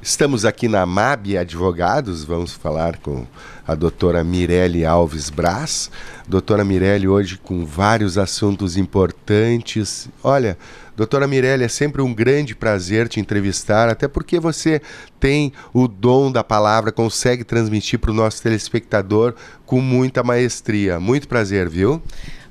Estamos aqui na MAB Advogados, vamos falar com a doutora Mirelle Alves Braz. Doutora Mirelle, hoje com vários assuntos importantes. Olha, doutora Mirelle, é sempre um grande prazer te entrevistar, até porque você tem o dom da palavra, consegue transmitir para o nosso telespectador com muita maestria. Muito prazer, viu?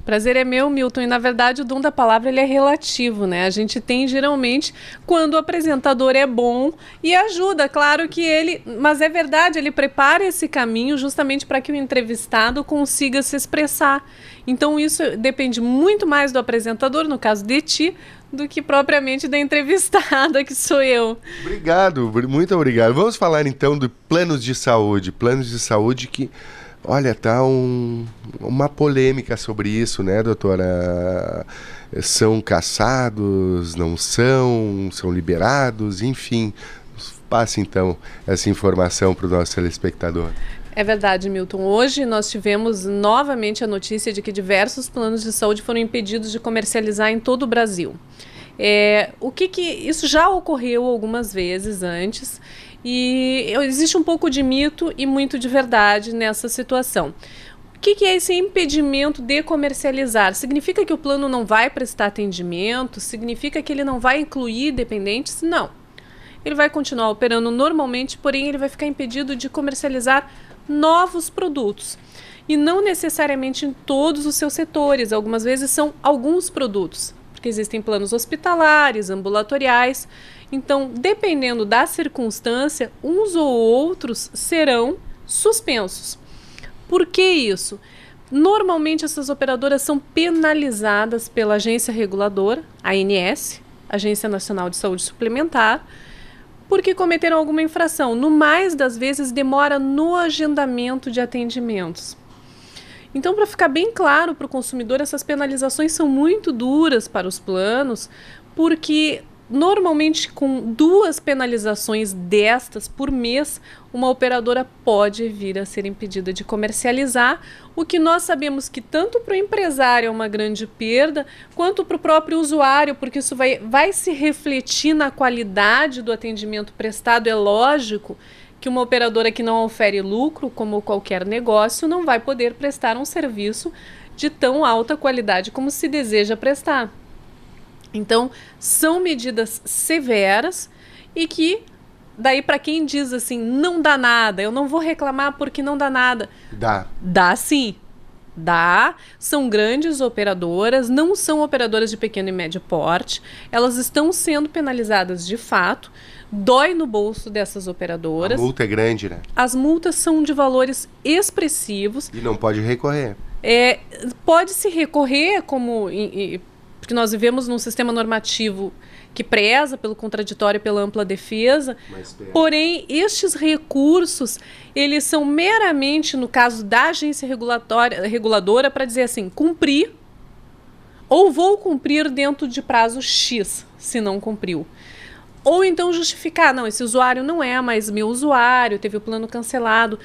Prazer é meu, Milton, e na verdade o dom da palavra ele é relativo, né? A gente tem geralmente quando o apresentador é bom e ajuda, claro que ele, mas é verdade, ele prepara esse caminho justamente para que o entrevistado consiga se expressar. Então isso depende muito mais do apresentador, no caso de ti, do que propriamente da entrevistada, que sou eu. Obrigado, muito obrigado. Vamos falar então de planos de saúde que... Olha, tá uma polêmica sobre isso, né, doutora? São caçados, não são, são liberados, enfim. Passe, então, essa informação para o nosso telespectador. É verdade, Milton. Hoje nós tivemos novamente a notícia de que diversos planos de saúde foram impedidos de comercializar em todo o Brasil. Isso já ocorreu algumas vezes antes e existe um pouco de mito e muito de verdade nessa situação. O que é esse impedimento de comercializar? Significa que o plano não vai prestar atendimento? Significa que ele não vai incluir dependentes? Não. Ele vai continuar operando normalmente, porém ele vai ficar impedido de comercializar novos produtos. E não necessariamente em todos os seus setores, algumas vezes são alguns produtos, porque existem planos hospitalares, ambulatoriais. Então, dependendo da circunstância, uns ou outros serão suspensos. Por que isso? Normalmente essas operadoras são penalizadas pela agência reguladora, a ANS, Agência Nacional de Saúde Suplementar, porque cometeram alguma infração. No mais das vezes, demora no agendamento de atendimentos. Então, para ficar bem claro para o consumidor, essas penalizações são muito duras para os planos, porque normalmente com 2 penalizações destas por mês, uma operadora pode vir a ser impedida de comercializar, o que nós sabemos que tanto para o empresário é uma grande perda, quanto para o próprio usuário, porque isso vai se refletir na qualidade do atendimento prestado. É lógico que uma operadora que não ofere lucro, como qualquer negócio, não vai poder prestar um serviço de tão alta qualidade como se deseja prestar. Então, são medidas severas e que, daí para quem diz assim, não dá nada, eu não vou reclamar porque não dá nada. Dá sim. Dá, são grandes operadoras, não são operadoras de pequeno e médio porte, elas estão sendo penalizadas de fato, dói no bolso dessas operadoras. A multa é grande, né? As multas são de valores expressivos. E não pode recorrer. Pode-se recorrer, porque nós vivemos num sistema normativo que preza pelo contraditório e pela ampla defesa, porém, estes recursos, eles são meramente, no caso da agência reguladora, para dizer assim, cumprir ou vou cumprir dentro de prazo X, se não cumpriu. Ou então justificar, não, esse usuário não é mais meu usuário, teve o plano cancelado.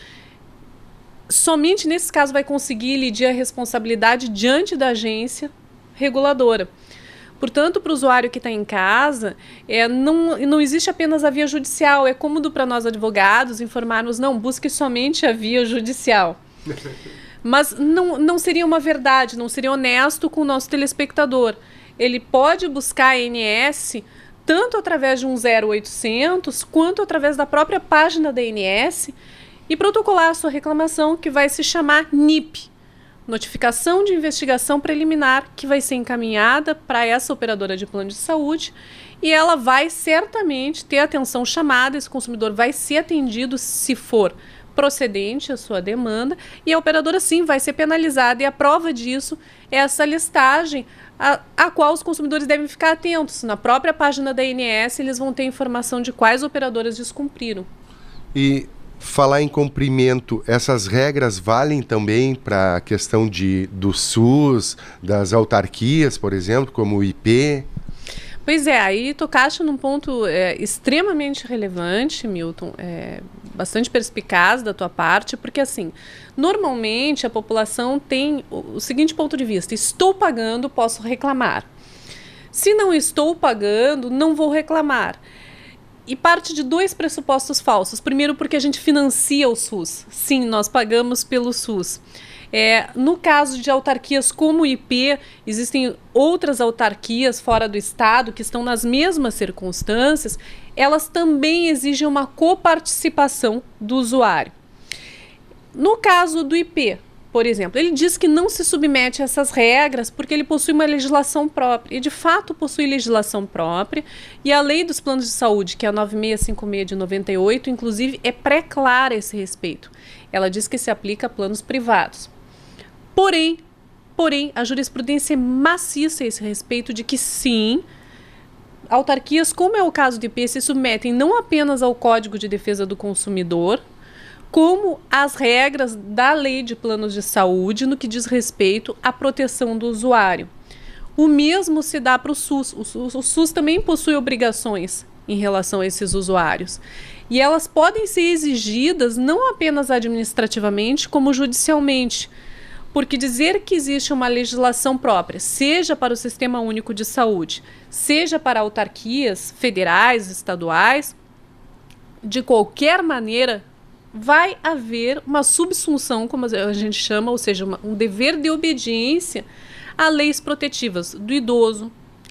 Somente nesse caso vai conseguir lidir a responsabilidade diante da agência reguladora. Portanto, para o usuário que está em casa, não existe apenas a via judicial. É cômodo para nós advogados informarmos, não, busque somente a via judicial. Mas não seria uma verdade, não seria honesto com o nosso telespectador. Ele pode buscar a ANS tanto através de um 0800, quanto através da própria página da ANS e protocolar a sua reclamação, que vai se chamar NIP. Notificação de investigação preliminar, que vai ser encaminhada para essa operadora de plano de saúde e ela vai certamente ter atenção chamada, esse consumidor vai ser atendido se for procedente a sua demanda e a operadora sim vai ser penalizada e a prova disso é essa listagem a qual os consumidores devem ficar atentos. Na própria página da ANS eles vão ter informação de quais operadoras descumpriram. E falar em cumprimento, essas regras valem também para a questão do SUS, das autarquias, por exemplo, como o IP? Pois é, aí tocaste num ponto extremamente relevante, Milton, bastante perspicaz da tua parte, porque assim, normalmente a população tem o seguinte ponto de vista: estou pagando, posso reclamar. Se não estou pagando, não vou reclamar. e parte de dois pressupostos falsos. Primeiro, porque a gente financia o SUS. Sim, nós pagamos pelo SUS. No caso de autarquias como o IP, existem outras autarquias fora do estado que estão nas mesmas circunstâncias, elas também exigem uma coparticipação do usuário. No caso do IP, por exemplo, ele diz que não se submete a essas regras porque ele possui uma legislação própria. E, de fato, possui legislação própria. E a Lei dos Planos de Saúde, que é a 9656 de 98, inclusive, é pré-clara a esse respeito. Ela diz que se aplica a planos privados. Porém, a jurisprudência é maciça a esse respeito de que, sim, autarquias, como é o caso do IP, se submetem não apenas ao Código de Defesa do Consumidor, como as regras da Lei de Planos de Saúde no que diz respeito à proteção do usuário. O mesmo se dá para o SUS. O SUS também possui obrigações em relação a esses usuários. E elas podem ser exigidas não apenas administrativamente, como judicialmente. Porque dizer que existe uma legislação própria, seja para o Sistema Único de Saúde, seja para autarquias federais, estaduais, de qualquer maneira, vai haver uma subsunção, como a gente chama, ou seja, um dever de obediência a leis protetivas do idoso,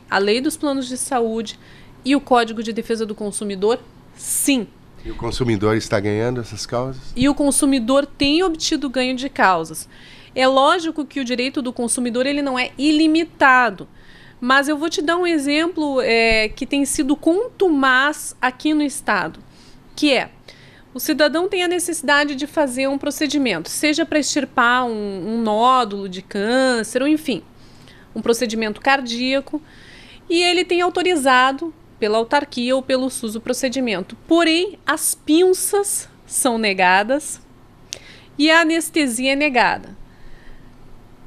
a Lei dos Planos de Saúde e o Código de Defesa do Consumidor, sim. E o consumidor está ganhando essas causas? E o consumidor tem obtido ganho de causas. É lógico que o direito do consumidor ele não é ilimitado, mas eu vou te dar um exemplo que tem sido contumaz aqui no estado, que é: o cidadão tem a necessidade de fazer um procedimento, seja para extirpar um nódulo de câncer, ou enfim, um procedimento cardíaco, e ele tem autorizado pela autarquia ou pelo SUS o procedimento. Porém, as pinças são negadas e a anestesia é negada.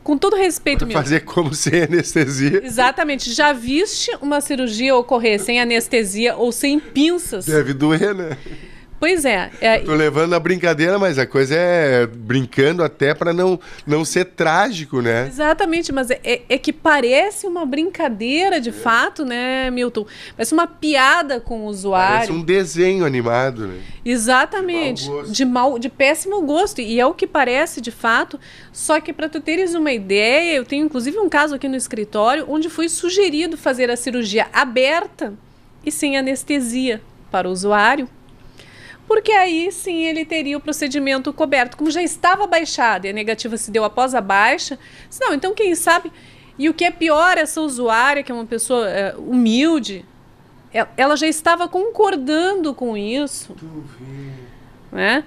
Com todo respeito, meu. Fazer como sem anestesia. Exatamente. Já viste uma cirurgia ocorrer sem anestesia ou sem pinças? Deve doer, né? Pois é. Tô levando na brincadeira, mas a coisa é brincando até para não ser trágico, né? Exatamente, mas é que parece uma brincadeira de fato, né, Milton? Parece uma piada com o usuário. Parece um desenho animado, né? Exatamente. De péssimo gosto. E é o que parece de fato. Só que, para tu teres uma ideia, eu tenho inclusive um caso aqui no escritório onde foi sugerido fazer a cirurgia aberta e sem anestesia para o usuário. Porque aí sim ele teria o procedimento coberto. Como já estava baixado e a negativa se deu após a baixa, não, então quem sabe... E o que é pior, essa usuária, que é uma pessoa humilde, ela já estava concordando com isso, né,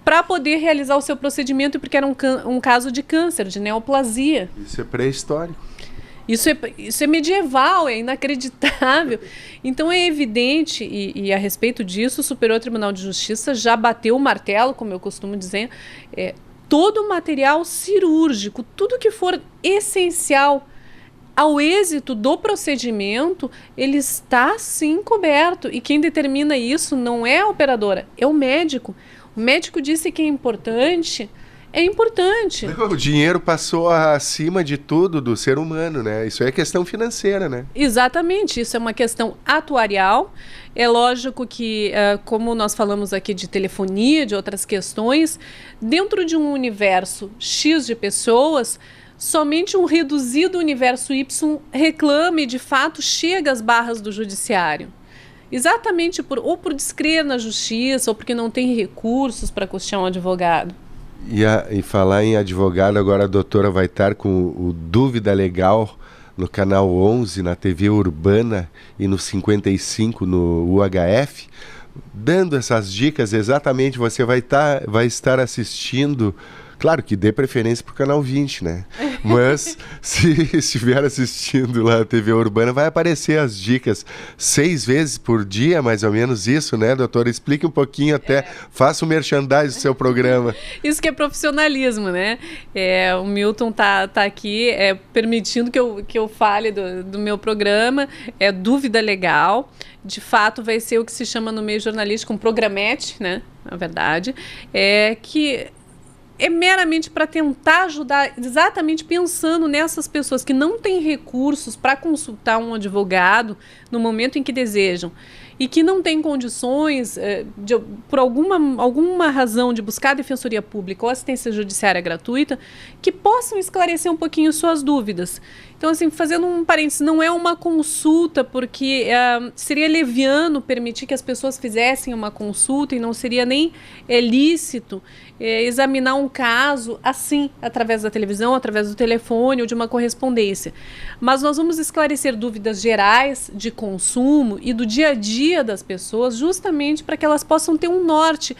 para poder realizar o seu procedimento, porque era um caso de câncer, de neoplasia. Isso é pré-histórico. Isso é medieval, é inacreditável. Então é evidente, e a respeito disso, o Superior Tribunal de Justiça já bateu o martelo, como eu costumo dizer, todo o material cirúrgico, tudo que for essencial ao êxito do procedimento, ele está sim coberto. E quem determina isso não é a operadora, é o médico. O médico disse que é importante. É importante. O dinheiro passou acima de tudo do ser humano, né? Isso é questão financeira, né? Exatamente, isso é uma questão atuarial. É lógico que, como nós falamos aqui de telefonia, de outras questões, dentro de um universo X de pessoas, somente um reduzido universo Y reclama e, de fato, chega às barras do judiciário. Exatamente ou por descrer na justiça, ou porque não tem recursos para custear um advogado. E falar em advogado, agora a doutora vai estar com o Dúvida Legal no canal 11, na TV Urbana, e no 55 no UHF, dando essas dicas. Exatamente, você vai estar assistindo. Claro que dê preferência para o canal 20, né? Mas se estiver assistindo lá a TV Urbana, vai aparecer as dicas 6 vezes por dia, mais ou menos isso, né, doutora? Explique um pouquinho até, faça o merchandising do seu programa. Isso que é profissionalismo, né? O Milton tá aqui permitindo que eu fale do meu programa, Dúvida Legal. De fato, vai ser o que se chama no meio jornalístico um programete, né? Na verdade, que... é meramente para tentar ajudar, exatamente pensando nessas pessoas que não têm recursos para consultar um advogado no momento em que desejam. e que não tem condições, por alguma razão, de buscar a defensoria pública ou assistência judiciária gratuita, que possam esclarecer um pouquinho suas dúvidas. Então, assim, fazendo um parênteses, não é uma consulta, porque seria leviano permitir que as pessoas fizessem uma consulta e não seria nem lícito examinar um caso assim, através da televisão, através do telefone ou de uma correspondência. Mas nós vamos esclarecer dúvidas gerais de consumo e do dia a dia das pessoas, justamente para que elas possam ter um norte.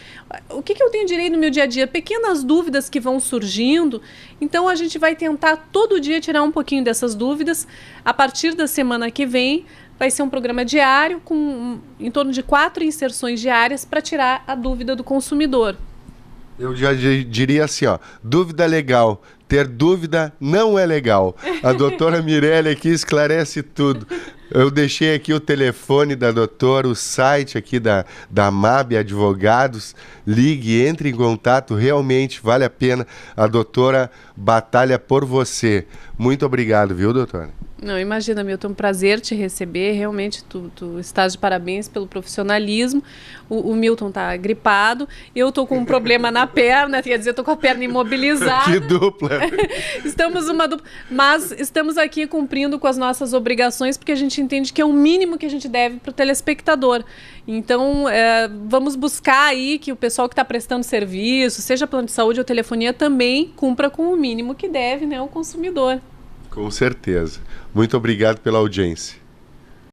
O que eu tenho direito no meu dia a dia? Pequenas dúvidas que vão surgindo. Então, a gente vai tentar todo dia tirar um pouquinho dessas dúvidas. A partir da semana que vem, vai ser um programa diário com em torno de 4 inserções diárias para tirar a dúvida do consumidor. Eu já diria assim, ó, dúvida legal, ter dúvida não é legal. A doutora Mirelle aqui esclarece tudo. Eu deixei aqui o telefone da doutora, o site aqui da MAB Advogados. Ligue, entre em contato, realmente vale a pena. A doutora batalha por você. Muito obrigado, viu, doutora? Não, imagina, Milton, um prazer te receber, realmente tu estás de parabéns pelo profissionalismo. O Milton tá gripado, eu tô com um problema na perna, quer dizer, tô com a perna imobilizada. Que dupla! Estamos uma dupla, mas estamos aqui cumprindo com as nossas obrigações, porque a gente entende que é o mínimo que a gente deve para o telespectador. Então, vamos buscar aí que o pessoal que está prestando serviço, seja plano de saúde ou telefonia, também cumpra com o mínimo que deve, né, o consumidor. Com certeza. Muito obrigado pela audiência.